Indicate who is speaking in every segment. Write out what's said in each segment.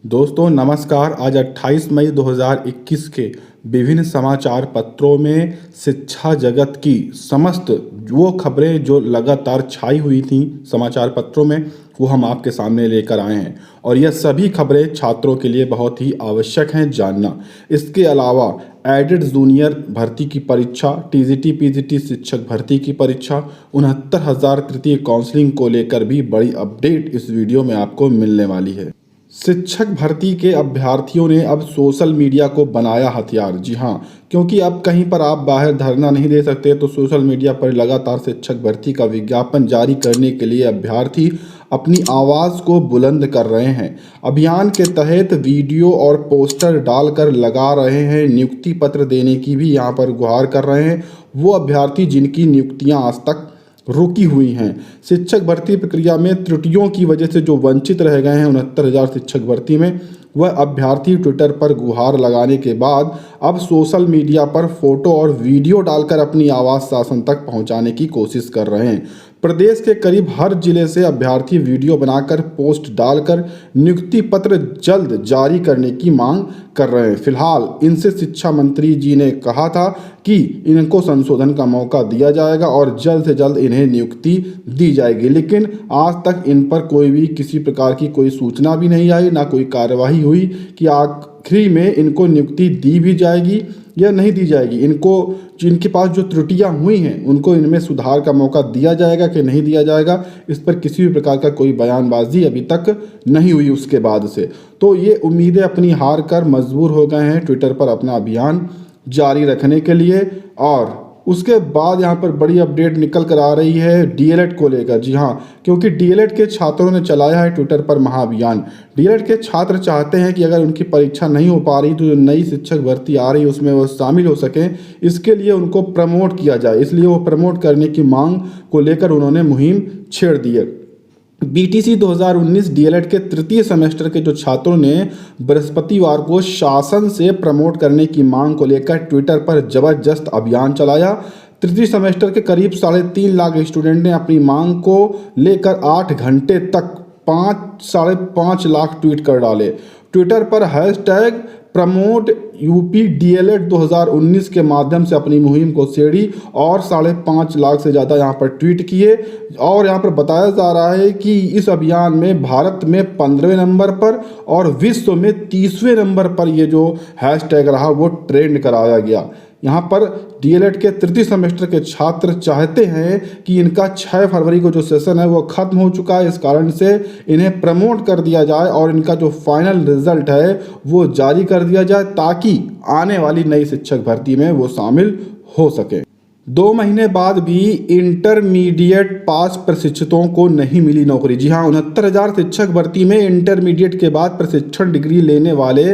Speaker 1: दोस्तों नमस्कार। आज 28 मई 2021 के विभिन्न समाचार पत्रों में शिक्षा जगत की समस्त वो खबरें जो लगातार छाई हुई थीं समाचार पत्रों में, वो हम आपके सामने लेकर आए हैं और यह सभी खबरें छात्रों के लिए बहुत ही आवश्यक हैं जानना। इसके अलावा एडेड जूनियर भर्ती की परीक्षा, टीजीटी पीजीटी शिक्षक भर्ती की परीक्षा, 69,000 तृतीय काउंसलिंग को लेकर भी बड़ी अपडेट इस वीडियो में आपको मिलने वाली है। शिक्षक भर्ती के अभ्यर्थियों ने अब सोशल मीडिया को बनाया हथियार। जी हाँ, क्योंकि अब कहीं पर आप बाहर धरना नहीं दे सकते, तो सोशल मीडिया पर लगातार शिक्षक भर्ती का विज्ञापन जारी करने के लिए अभ्यर्थी अपनी आवाज़ को बुलंद कर रहे हैं। अभियान के तहत वीडियो और पोस्टर डालकर लगा रहे हैं, नियुक्ति पत्र देने की भी यहाँ पर गुहार कर रहे हैं वो अभ्यर्थी जिनकी नियुक्तियाँ आज तक रुकी हुई हैं। शिक्षक भर्ती प्रक्रिया में त्रुटियों की वजह से जो वंचित रह गए हैं 69,000 शिक्षक भर्ती में, वह अभ्यर्थी ट्विटर पर गुहार लगाने के बाद अब सोशल मीडिया पर फोटो और वीडियो डालकर अपनी आवाज़ शासन तक पहुंचाने की कोशिश कर रहे हैं। प्रदेश के करीब हर जिले से अभ्यर्थी वीडियो बनाकर पोस्ट डालकर नियुक्ति पत्र जल्द जारी करने की मांग कर रहे हैं। फिलहाल इनसे शिक्षा मंत्री जी ने कहा था कि इनको संशोधन का मौका दिया जाएगा और जल्द से जल्द इन्हें नियुक्ति दी जाएगी, लेकिन आज तक इन पर कोई भी किसी प्रकार की कोई सूचना भी नहीं आई, ना कोई कार्यवाही हुई कि आखिरी में इनको नियुक्ति दी भी जाएगी या नहीं दी जाएगी। इनको जिनके पास जो त्रुटियां हुई हैं उनको इनमें सुधार का मौका दिया जाएगा कि नहीं दिया जाएगा, इस पर किसी भी प्रकार का कोई बयानबाजी अभी तक नहीं हुई उसके बाद से। तो ये उम्मीदें अपनी हार कर मजबूर हो गए हैं ट्विटर पर अपना अभियान जारी रखने के लिए। और उसके बाद यहाँ पर बड़ी अपडेट निकल कर आ रही है डीएलएड को लेकर। जी हाँ, क्योंकि डीएलएड के छात्रों ने चलाया है ट्विटर पर महाअभियान। डीएलएड के छात्र चाहते हैं कि अगर उनकी परीक्षा नहीं हो पा रही तो जो नई शिक्षक भर्ती आ रही है उसमें वो शामिल हो सकें, इसके लिए उनको प्रमोट किया जाए। इसलिए वो प्रमोट करने की मांग को लेकर उन्होंने मुहिम छेड़ दी है। बीटीसी 2019 डीएलएड के तृतीय सेमेस्टर के जो छात्रों ने बृहस्पतिवार को शासन से प्रमोट करने की मांग को लेकर ट्विटर पर जबरदस्त अभियान चलाया। तृतीय सेमेस्टर के करीब 3.5 लाख स्टूडेंट ने अपनी मांग को लेकर 8 घंटे तक 5.5 लाख ट्वीट कर डाले। ट्विटर पर हैशटैग प्रमोट यूपी डीएलएड 2019 के माध्यम से अपनी मुहिम को छेड़ी और 5.5 लाख से ज़्यादा यहाँ पर ट्वीट किए। और यहाँ पर बताया जा रहा है कि इस अभियान में भारत में 15वें नंबर पर और विश्व में 30वें नंबर पर ये जो हैशटैग रहा वो ट्रेंड कराया गया। यहाँ पर डीएलएड के तृतीय सेमेस्टर के छात्र चाहते हैं कि इनका 6 फरवरी को जो सेशन है वो ख़त्म हो चुका है, इस कारण से इन्हें प्रमोट कर दिया जाए और इनका जो फाइनल रिजल्ट है वो जारी कर दिया जाए ताकि आने वाली नई शिक्षक भर्ती में वो शामिल हो सके। 2 महीने बाद भी इंटरमीडिएट पास प्रशिक्षितों को नहीं मिली नौकरी। जी हाँ, 69,000 शिक्षक भर्ती में इंटरमीडिएट के बाद प्रशिक्षण डिग्री लेने वाले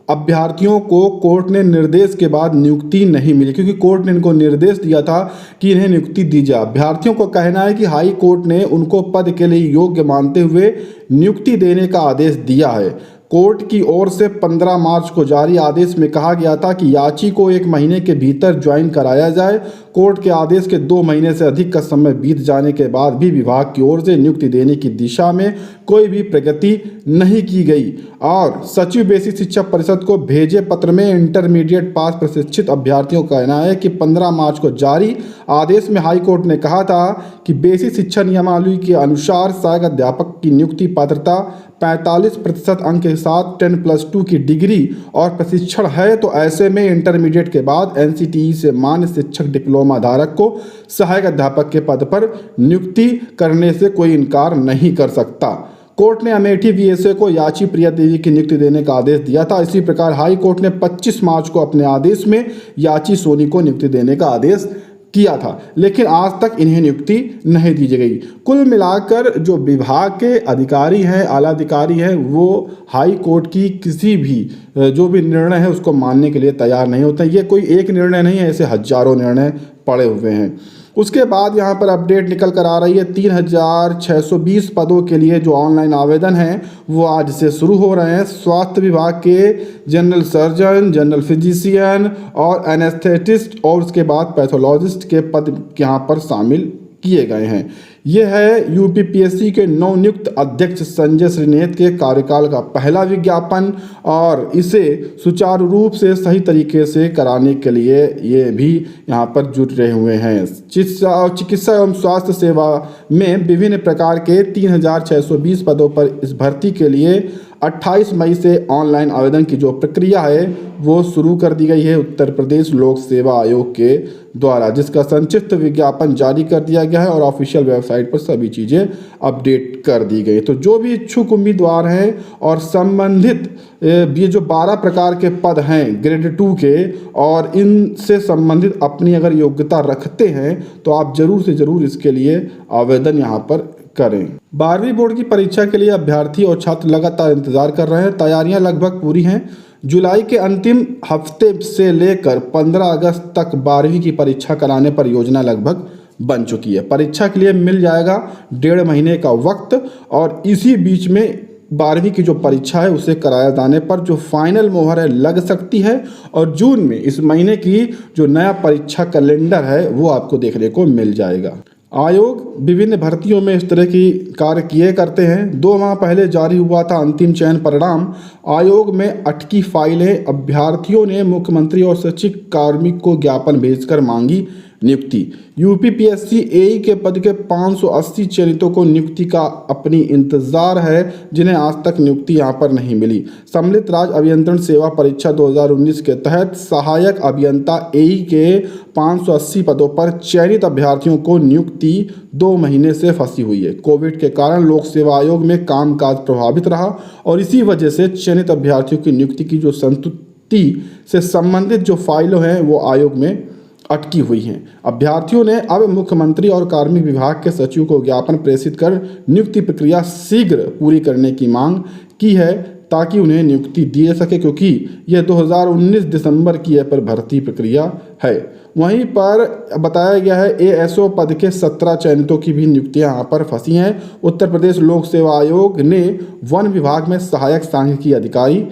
Speaker 1: अभ्यर्थियों को कोर्ट ने निर्देश के बाद नियुक्ति नहीं मिली, क्योंकि कोर्ट ने इनको निर्देश दिया था कि इन्हें नियुक्ति दी जाए। अभ्यर्थियों को कहना है कि हाई कोर्ट ने उनको पद के लिए योग्य मानते हुए नियुक्ति देने का आदेश दिया है। कोर्ट की ओर से 15 मार्च को जारी आदेश में कहा गया था कि याची को 1 महीने के भीतर ज्वाइन कराया जाए। कोर्ट के आदेश के 2 महीने से अधिक का समय बीत जाने के बाद भी विभाग की ओर से नियुक्ति देने की दिशा में कोई भी प्रगति नहीं की गई और सचिव बेसिक शिक्षा परिषद को भेजे पत्र में इंटरमीडिएट पास प्रशिक्षित अभ्यर्थियों का कहना है कि 15 मार्च को जारी आदेश में हाई कोर्ट ने कहा था कि बेसिक शिक्षा नियमावली के अनुसार सहायक अध्यापक की नियुक्ति पात्रता 45% अंक के साथ 10+2 की डिग्री और प्रशिक्षण है, तो ऐसे में इंटरमीडिएट के बाद एनसीटीई से मान्य शिक्षक डिप्लोमा धारक को सहायक अध्यापक के पद पर नियुक्ति करने से कोई इनकार नहीं कर सकता। कोर्ट ने अमेठी वीएसए को याची प्रिया देवी की नियुक्ति देने का आदेश दिया था। इसी प्रकार हाई कोर्ट ने 25 मार्च को अपने आदेश में याची सोनी को नियुक्ति देने का आदेश किया था, लेकिन आज तक इन्हें नियुक्ति नहीं दी गई। कुल मिलाकर जो विभाग के अधिकारी हैं, आला अधिकारी हैं, वो हाई कोर्ट की किसी भी जो भी निर्णय है उसको मानने के लिए तैयार नहीं होते। ये कोई एक निर्णय नहीं है, ऐसे हजारों निर्णय पड़े हुए हैं। उसके बाद यहाँ पर अपडेट निकल कर आ रही है 3,620 पदों के लिए जो ऑनलाइन आवेदन हैं वो आज से शुरू हो रहे हैं। स्वास्थ्य विभाग के जनरल सर्जन, जनरल फिजिशियन और एनेस्थेटिस्ट और उसके बाद पैथोलॉजिस्ट के पद यहाँ पर शामिल किए गए हैं। ये है यूपीपीएससी के नवनियुक्त अध्यक्ष संजय श्रीनेत के कार्यकाल का पहला विज्ञापन और इसे सुचारू रूप से सही तरीके से कराने के लिए ये भी यहाँ पर जुट रहे हुए हैं। चिकित्सा एवं स्वास्थ्य सेवा में विभिन्न प्रकार के 3620 पदों पर इस भर्ती के लिए 28 मई से ऑनलाइन आवेदन की जो प्रक्रिया है वो शुरू कर दी गई है उत्तर प्रदेश लोक सेवा आयोग के द्वारा, जिसका संक्षिप्त विज्ञापन जारी कर दिया गया है और ऑफिशियल वेबसाइट पर सभी चीज़ें अपडेट कर दी गई। तो जो भी इच्छुक उम्मीदवार हैं और संबंधित ये जो 12 प्रकार के पद हैं ग्रेड 2 के और इनसे संबंधित अपनी अगर योग्यता रखते हैं तो आप ज़रूर से ज़रूर इसके लिए आवेदन यहाँ पर करें। 12वीं बोर्ड की परीक्षा के लिए अभ्यर्थी और छात्र लगातार इंतजार कर रहे हैं। तैयारियां लगभग पूरी हैं। जुलाई के अंतिम हफ्ते से लेकर 15 अगस्त तक 12वीं की परीक्षा कराने पर योजना लगभग बन चुकी है। परीक्षा के लिए मिल जाएगा 1.5 महीने का वक्त और इसी बीच में 12वीं की जो परीक्षा है उसे कराया जाने पर जो फाइनल मोहर है लग सकती है और जून में इस महीने की जो नया परीक्षा कैलेंडर है वो आपको देखने को मिल जाएगा। आयोग विभिन्न भर्तियों में इस तरह की कार्य किए करते हैं। 2 माह पहले जारी हुआ था अंतिम चयन परिणाम। आयोग में अटकी फाइलें, अभ्यर्थियों ने मुख्यमंत्री और सचिव कार्मिक को ज्ञापन भेजकर मांगी नियुक्ति। यूपीपीएससी एई के पद के 580 चयनितों को नियुक्ति का अपनी इंतजार है, जिन्हें आज तक नियुक्ति यहां पर नहीं मिली। सम्मिलित राज्य अभियंत्रण सेवा परीक्षा 2019 के तहत सहायक अभियंता एई के 580 पदों पर चयनित अभ्यर्थियों को नियुक्ति 2 महीने से फंसी हुई है। कोविड के कारण लोक सेवा आयोग में कामकाज प्रभावित रहा और इसी वजह से चयनित अभ्यर्थियों की नियुक्ति की जो संतुष्टि से संबंधित जो फाइलें हैं वो आयोग में अटकी हुई हैं। अभ्यर्थियों ने अब मुख्यमंत्री और कार्मिक विभाग के सचिव को ज्ञापन प्रेषित कर नियुक्ति प्रक्रिया शीघ्र पूरी करने की मांग की है ताकि उन्हें नियुक्ति दी जा सके, क्योंकि यह 2019 दिसंबर की यह पर भर्ती प्रक्रिया है। वहीं पर बताया गया है एएसओ पद के 17 चयनितों की भी नियुक्तियां यहाँ पर फंसी हैं। उत्तर प्रदेश लोक सेवा आयोग ने वन विभाग में सहायक सांख्यिकी अधिकारी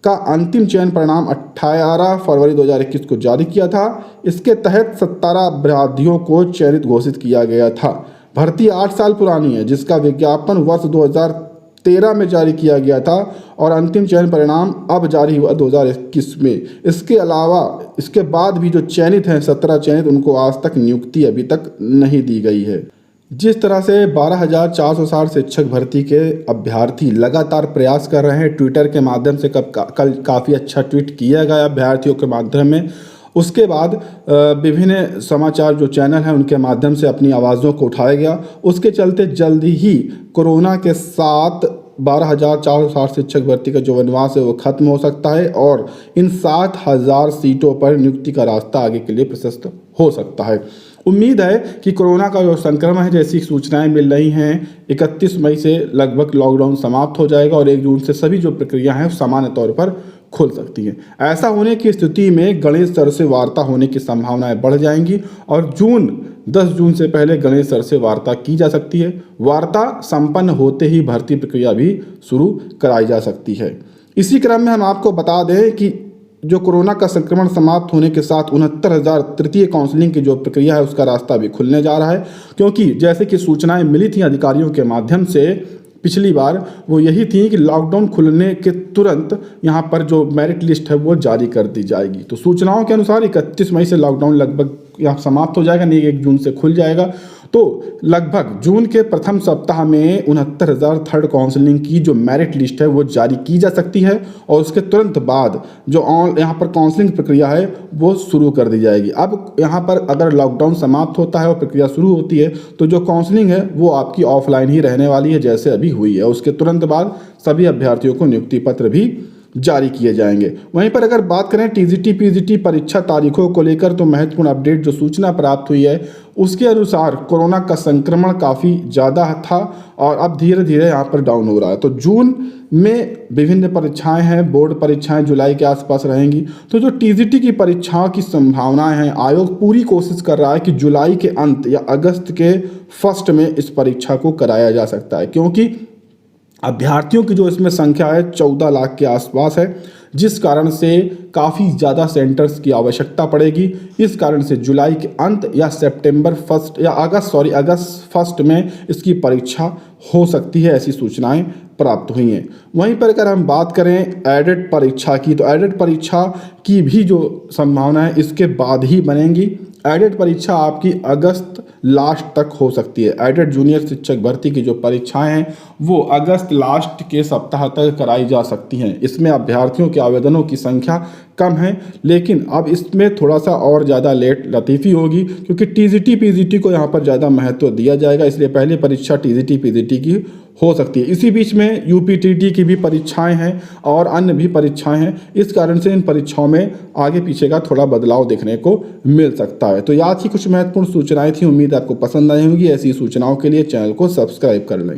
Speaker 1: का अंतिम चयन परिणाम 18 फरवरी 2021 को जारी किया था। इसके तहत 17 अभ्यर्थियों को चयनित घोषित किया गया था। भर्ती 8 साल पुरानी है, जिसका विज्ञापन वर्ष 2013 में जारी किया गया था और अंतिम चयन परिणाम अब जारी हुआ 2021 में। इसके अलावा इसके बाद भी जो चयनित हैं 17 चयनित, उनको आज तक नियुक्ति अभी तक नहीं दी गई है। जिस तरह से 12,460 शिक्षक भर्ती के अभ्यर्थी लगातार प्रयास कर रहे हैं, ट्विटर के माध्यम से कल काफ़ी अच्छा ट्वीट किया गया अभ्यर्थियों के माध्यम में। उसके बाद विभिन्न समाचार जो चैनल हैं उनके माध्यम से अपनी आवाज़ों को उठाया गया। उसके चलते जल्दी ही कोरोना के साथ 12,460 शिक्षक भर्ती का जो वनवास है वो खत्म हो सकता है और इन 7,000 सीटों पर नियुक्ति का रास्ता आगे के लिए प्रशस्त हो सकता है। उम्मीद है कि कोरोना का जो संक्रमण है, जैसी सूचनाएं मिल रही हैं 31 मई से लगभग लॉकडाउन समाप्त हो जाएगा और 1 जून से सभी जो प्रक्रिया हैं सामान्य तौर पर खुल सकती हैं। ऐसा होने की स्थिति में गणेश सर से वार्ता होने की संभावनाएं बढ़ जाएंगी और 10 जून से पहले गणेश सर से वार्ता की जा सकती है। वार्ता संपन्न होते ही भर्ती प्रक्रिया भी शुरू कराई जा सकती है। इसी क्रम में हम आपको बता दें कि जो कोरोना का संक्रमण समाप्त होने के साथ 69,000 तृतीय काउंसलिंग की जो प्रक्रिया है उसका रास्ता भी खुलने जा रहा है, क्योंकि जैसे कि सूचनाएं मिली थी अधिकारियों के माध्यम से पिछली बार, वो यही थी कि लॉकडाउन खुलने के तुरंत यहाँ पर जो मेरिट लिस्ट है वो जारी कर दी जाएगी। तो सूचनाओं के अनुसार 31 मई से लॉकडाउन लगभग यहाँ समाप्त हो जाएगा, नहीं 1 जून से खुल जाएगा। तो लगभग जून के प्रथम सप्ताह में 69,000 थर्ड काउंसलिंग की जो मेरिट लिस्ट है वो जारी की जा सकती है और उसके तुरंत बाद जो यहाँ पर काउंसलिंग प्रक्रिया है वो शुरू कर दी जाएगी। अब यहाँ पर अगर लॉकडाउन समाप्त होता है और प्रक्रिया शुरू होती है तो जो काउंसलिंग है वो आपकी ऑफलाइन ही रहने वाली है, जैसे अभी हुई है। उसके तुरंत बाद सभी अभ्यर्थियों को नियुक्ति पत्र भी जारी किए जाएंगे। वहीं पर अगर बात करें टीजीटी पीजीटी परीक्षा तारीखों को लेकर तो महत्वपूर्ण अपडेट जो सूचना प्राप्त हुई है उसके अनुसार कोरोना का संक्रमण काफ़ी ज़्यादा था और अब धीरे धीरे यहाँ पर डाउन हो रहा है। तो जून में विभिन्न परीक्षाएं हैं, बोर्ड परीक्षाएं जुलाई के आसपास रहेंगी। तो जो टीजीटी की परीक्षाओं की संभावनाएं हैं, आयोग पूरी कोशिश कर रहा है कि जुलाई के अंत या अगस्त के फर्स्ट में इस परीक्षा को कराया जा सकता है, क्योंकि अभ्यर्थियों की जो इसमें संख्या है 14 लाख के आसपास है, जिस कारण से काफ़ी ज़्यादा सेंटर्स की आवश्यकता पड़ेगी। इस कारण से जुलाई के अंत या सितंबर फर्स्ट या अगस्त फर्स्ट में इसकी परीक्षा हो सकती है, ऐसी सूचनाएं प्राप्त हुई हैं। वहीं पर अगर हम बात करें एडेड परीक्षा की, तो एडेड परीक्षा की भी जो संभावना है इसके बाद ही बनेंगी। एडेड परीक्षा आपकी अगस्त लास्ट तक हो सकती है। एडेड जूनियर शिक्षक भर्ती की जो परीक्षाएं हैं वो अगस्त लास्ट के सप्ताह तक कराई जा सकती हैं। इसमें अभ्यर्थियों के आवेदनों की संख्या कम है, लेकिन अब इसमें थोड़ा सा और ज़्यादा लेट लतीफ़ी होगी क्योंकि टीजीटी पीजीटी को यहाँ पर ज़्यादा महत्व दिया जाएगा, इसलिए पहले परीक्षा टीजीटी पीजीटी की हो सकती है। इसी बीच में यूपीटीटी की भी परीक्षाएं हैं और अन्य भी परीक्षाएं हैं। इस कारण से इन परीक्षाओं में आगे पीछे का थोड़ा बदलाव देखने को मिल सकता है। तो ये आज की कुछ महत्वपूर्ण सूचनाएं थी। उम्मीद आपको पसंद आई होंगी। ऐसी सूचनाओं के लिए चैनल को सब्सक्राइब कर लें।